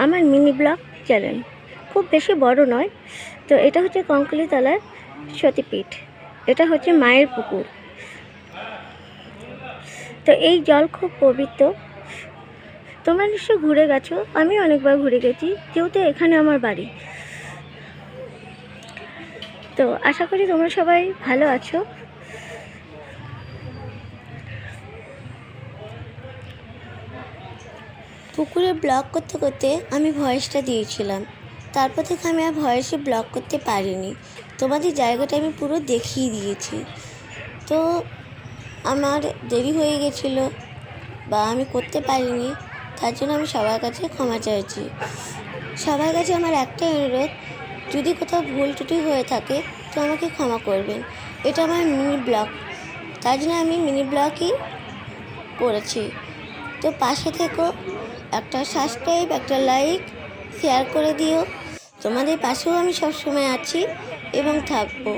আমার mini blog channel. খুব বেশি বড় নয়। তো এটা হচ্ছে কঙ্কালীতলার সতীপীঠ, এটা হচ্ছে মায়ের পুকুর। তো এই জল খুব পবিত্র। তোমরা নিশ্চয় ঘুরে গেছো, আমি অনেকবার ঘুরে গেছি, যেহেতু এখানে আমার বাড়ি। তো আশা করি তোমরা সবাই ভালো আছো। পুকুরে ব্লগ করতে করতে আমি ভয়েসটা দিয়েছিলাম, তারপর থেকে আমি আর ভয়েসে ব্লগ করতে পারিনি। তোমাদের জায়গাটা আমি পুরো দেখিয়ে দিয়েছি। তো আমার দেরি হয়ে গেছিলো বা আমি করতে পারিনি, তার জন্য আমি সবার কাছে ক্ষমা চাইছি। সবার কাছে আমার একটাই অনুরোধ, যদি কোথাও ভুল ত্রুটি হয়ে থাকে তো আমাকে ক্ষমা করবেন। এটা আমার মিনি ব্লগ, তার জন্য আমি মিনি ব্লগই করেছি। তো পাশে থেকো, একটা সাবস্ক্রাইব, একটা লাইক, শেয়ার করে দিও। তোমাদের পাশেও আমি সবসময় আছি এবং থাকবো।